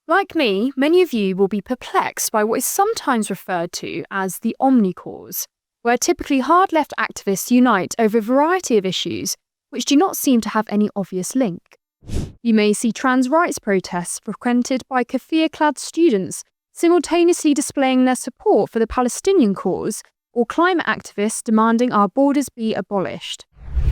Like me, many of you will be perplexed by what is sometimes referred to as the OMNICAUSE, where typically hard-left activists unite over a variety of issues which do not seem to have any obvious link. You may see trans rights protests frequented by keffiyeh-clad students simultaneously displaying their support for the Palestinian cause, or climate activists demanding our borders be abolished.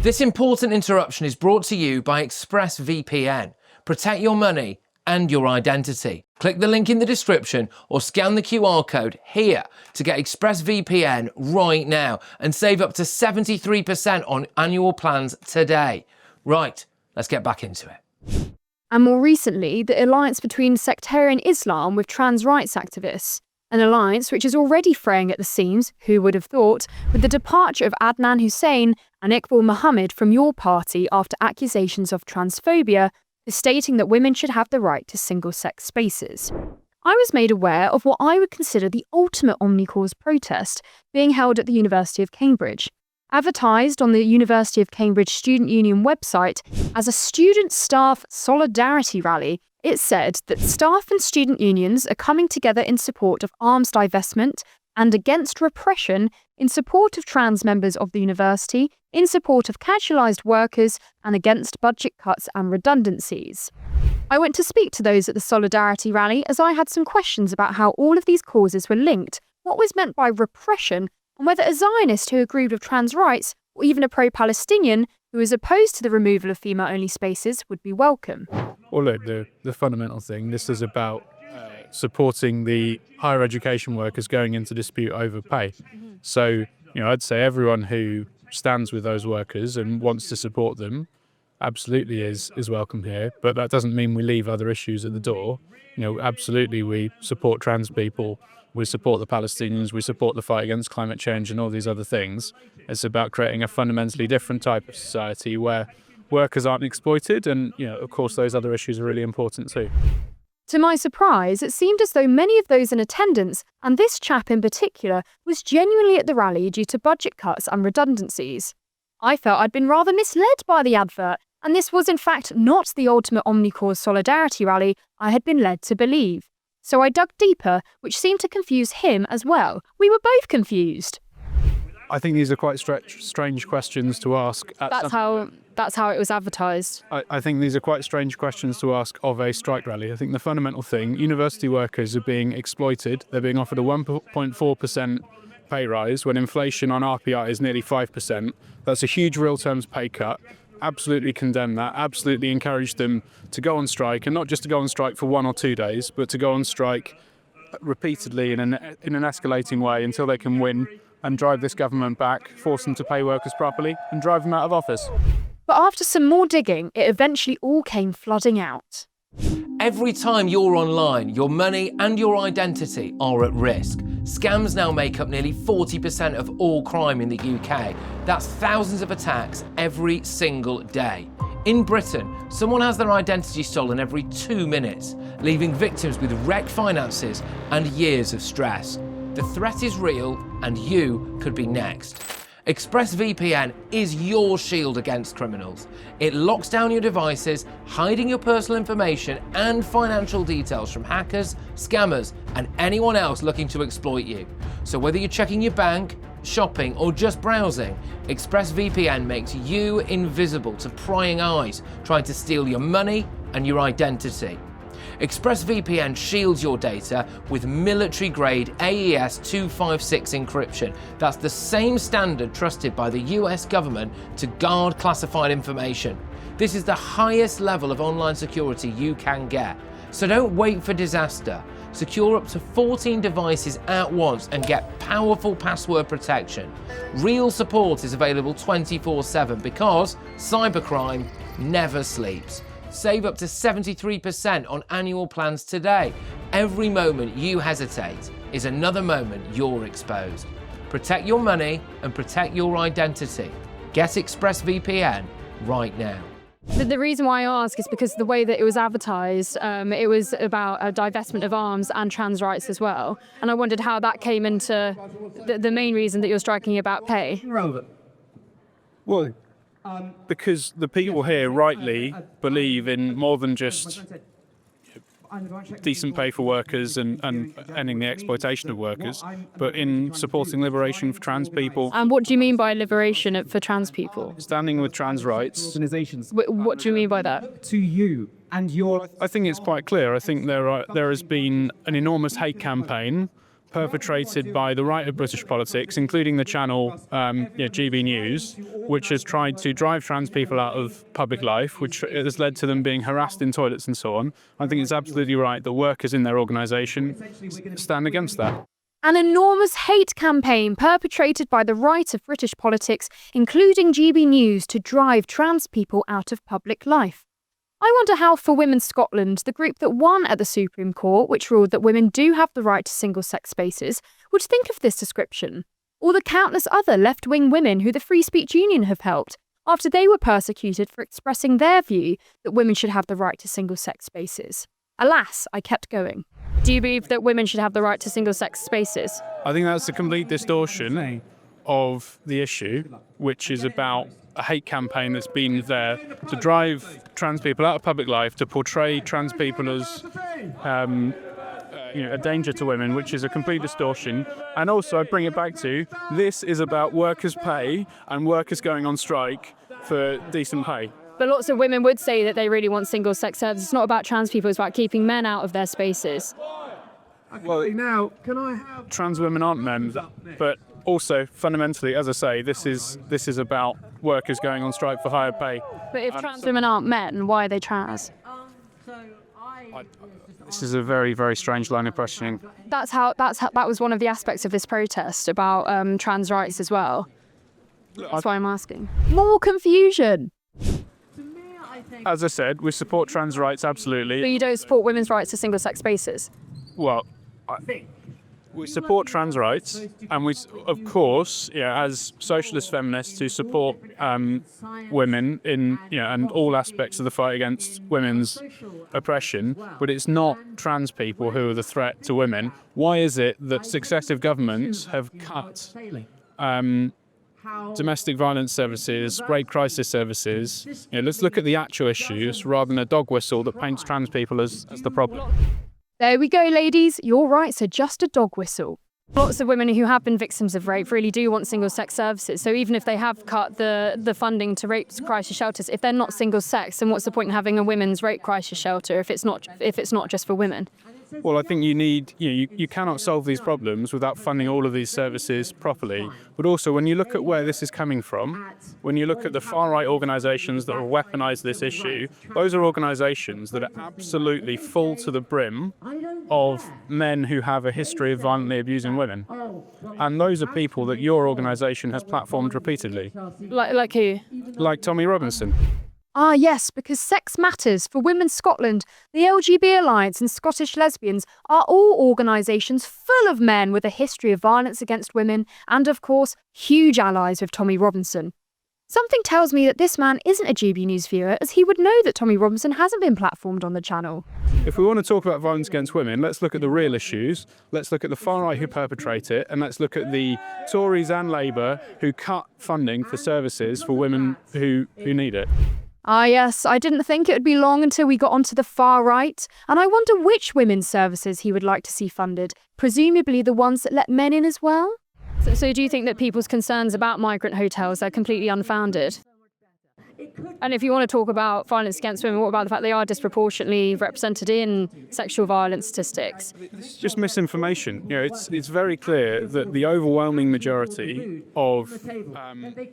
This important interruption is brought to you by ExpressVPN. Protect your money and your identity. Click the link in the description or scan the QR code here to get ExpressVPN right now and save up to 73% on annual plans today. Right, let's get back into it. And more recently, the alliance between sectarian Islam with trans rights activists, an alliance which is already fraying at the seams, who would have thought, with the departure of Adnan Hussein and Iqbal Muhammad from your party after accusations of transphobia for stating that women should have the right to single-sex spaces. I was made aware of what I would consider the ultimate OMNICAUSE protest being held at the University of Cambridge. Advertised on the University of Cambridge Student Union website as a student-staff solidarity rally, it said that staff and student unions are coming together in support of arms divestment and against repression, in support of trans members of the university, in support of casualised workers, and against budget cuts and redundancies. I went to speak to those at the Solidarity rally as I had some questions about how all of these causes were linked, what was meant by repression, and whether a Zionist who agreed with trans rights, or even a pro-Palestinian who is opposed to the removal of female-only spaces, would be welcome. Well, look, the fundamental thing, this is about supporting the higher education workers going into dispute over pay. So, I'd say everyone who stands with those workers and wants to support them absolutely is welcome here, but that doesn't mean we leave other issues at the door. Absolutely we support trans people, we support the Palestinians, we support the fight against climate change and all these other things. It's about creating a fundamentally different type of society where workers aren't exploited, and of course those other issues are really important too. To my surprise, it seemed as though many of those in attendance, and this chap in particular, was genuinely at the rally due to budget cuts and redundancies. I felt I'd been rather misled by the advert, and this was in fact not the ultimate OMNICAUSE solidarity rally I had been led to believe. So I dug deeper, which seemed to confuse him as well. We were both confused. I think these are quite strange questions to ask. That's how it was advertised. I think these are quite strange questions to ask of a strike rally. I think the fundamental thing, university workers are being exploited. They're being offered a 1.4% pay rise when inflation on RPI is nearly 5%. That's a huge real terms pay cut. Absolutely condemn that. Absolutely encourage them to go on strike, and not just to go on strike for 1 or 2 days, but to go on strike repeatedly in an escalating way until they can win and drive this government back, force them to pay workers properly, and drive them out of office. But after some more digging, it eventually all came flooding out. Every time you're online, your money and your identity are at risk. Scams now make up nearly 40% of all crime in the UK. That's thousands of attacks every single day. In Britain, someone has their identity stolen every 2 minutes, leaving victims with wrecked finances and years of stress. The threat is real, and you could be next. ExpressVPN is your shield against criminals. It locks down your devices, hiding your personal information and financial details from hackers, scammers, and anyone else looking to exploit you. So whether you're checking your bank, shopping, or just browsing, ExpressVPN makes you invisible to prying eyes trying to steal your money and your identity. ExpressVPN shields your data with military-grade AES 256 encryption. That's the same standard trusted by the US government to guard classified information. This is the highest level of online security you can get. So don't wait for disaster. Secure up to 14 devices at once and get powerful password protection. Real support is available 24/7 because cybercrime never sleeps. Save up to 73% on annual plans today. Every moment you hesitate is another moment you're exposed. Protect your money and protect your identity. Get ExpressVPN right now. The reason why I ask is because the way that it was advertised, it was about a divestment of arms and trans rights as well. And I wondered how that came into the main reason that you're striking about pay. Well, because the people here rightly believe in more than just decent pay for workers and ending the exploitation of workers, but in supporting liberation for trans people, And what do you mean by liberation for trans people? standing with trans rights. What do you mean by that? To you and your. I think it's quite clear. I think there has been an enormous hate campaign perpetrated by the right of British politics, including the channel GB News, which has tried to drive trans people out of public life, which has led to them being harassed in toilets and so on. I think it's absolutely right that workers in their organisation stand against that. An enormous hate campaign perpetrated by the right of British politics, including GB News, to drive trans people out of public life. I wonder how For Women's Scotland, the group that won at the Supreme Court, which ruled that women do have the right to single-sex spaces, would think of this description, or the countless other left-wing women who the Free Speech Union have helped after they were persecuted for expressing their view that women should have the right to single-sex spaces. Alas, I kept going. Do you believe that women should have the right to single-sex spaces? I think that's a complete distortion of the issue, which is about a hate campaign that's been there to drive trans people out of public life, to portray trans people as a danger to women, which is a complete distortion. And also, I bring it back to, this is about workers' pay and workers going on strike for decent pay. But lots of women would say that they really want single-sex services. It's not about trans people, it's about keeping men out of their spaces. Well, Now, can I have. trans women aren't men, but also fundamentally, as I say, this is about workers going on strike for higher pay. But if trans women aren't men, why are they trans? This is a very, very strange line of questioning. That was one of the aspects of this protest about trans rights as well. That's why I'm asking. More confusion. As I said, we support trans rights, But absolutely. you don't support women's rights to single-sex spaces. Well, we support trans rights, and we, of course, as socialist feminists, who support women in and all aspects of the fight against women's oppression. But it's not trans people who are the threat to women. Why is it that successive governments have cut domestic violence services, rape crisis services? Let's look at the actual issues rather than a dog whistle that paints trans people as the problem. There we go, ladies. Your rights are just a dog whistle. Lots of women who have been victims of rape really do want single-sex services. So even if they have cut the funding to rape crisis shelters, if they're not single-sex, then what's the point in having a women's rape crisis shelter if it's not just for women? Well, I think you cannot solve these problems without funding all of these services properly. But also, when you look at where this is coming from, when you look at the far-right organisations that have weaponised this issue, those are organisations that are absolutely full to the brim of men who have a history of violently abusing women. And those are people that your organisation has platformed repeatedly. Like who? Like Tommy Robinson. Ah, yes, because Sex Matters, For Women's Scotland, the LGB Alliance and Scottish Lesbians are all organisations full of men with a history of violence against women and, of course, huge allies with Tommy Robinson. Something tells me that this man isn't a GB News viewer, as he would know that Tommy Robinson hasn't been platformed on the channel. If we want to talk about violence against women, let's look at the real issues. Let's look at the far right who perpetrate it, and let's look at the Tories and Labour who cut funding for services for women who need it. Ah, yes, I didn't think it would be long until we got onto the far right, and I wonder which women's services he would like to see funded, presumably the ones that let men in as well? So do you think that people's concerns about migrant hotels are completely unfounded? And if you want to talk about violence against women, what about the fact they are disproportionately represented in sexual violence statistics? It's just misinformation. It's very clear that the overwhelming majority of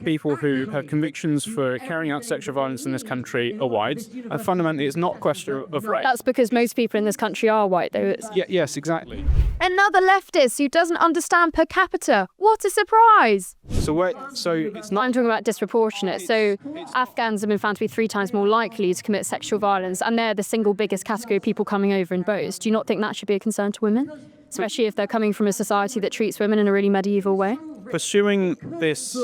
people who have convictions for carrying out sexual violence in this country are white, and fundamentally it's not a question of race. That's because most people in this country are white, though. Yes, exactly. Another leftist who doesn't understand per capita. What a surprise! So it's not. I'm talking about disproportionate. So Afghans have been found to be 3 times more likely to commit sexual violence, and they're the single biggest category of people coming over in boats. Do you not think that should be a concern to women? Especially if they're coming from a society that treats women in a really medieval way? Pursuing this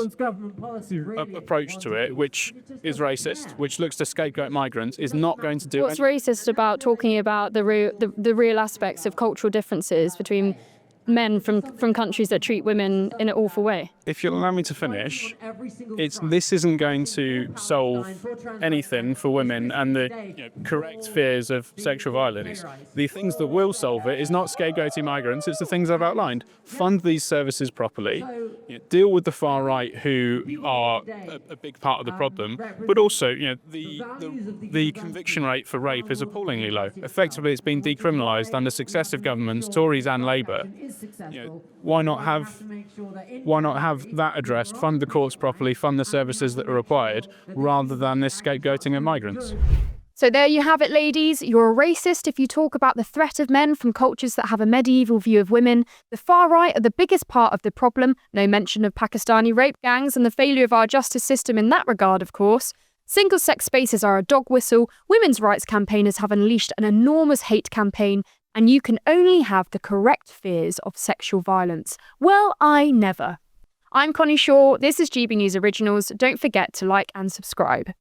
approach to it, which is racist, which looks to scapegoat migrants, is not going to do What's racist about talking about the real aspects of cultural differences between men from countries that treat women in an awful way. If you'll allow me to finish, this isn't going to solve anything for women and the correct fears of sexual violence. The things that will solve it is not scapegoating migrants, it's the things I've outlined. Fund these services properly, deal with the far right who are a big part of the problem, but also the conviction rate for rape is appallingly low. Effectively, it's been decriminalised under successive governments, Tories and Labour. Why not have that addressed? Fund the courts properly, fund the services that are required, rather than this scapegoating of migrants. So there you have it, ladies. You're a racist if you talk about the threat of men from cultures that have a medieval view of women. The far right are the biggest part of the problem. No mention of Pakistani rape gangs and the failure of our justice system in that regard, of course. Single-sex spaces are a dog whistle. Women's rights campaigners have unleashed an enormous hate campaign. And you can only have the correct fears of sexual violence. Well, I never. I'm Connie Shaw. This is GB News Originals. Don't forget to like and subscribe.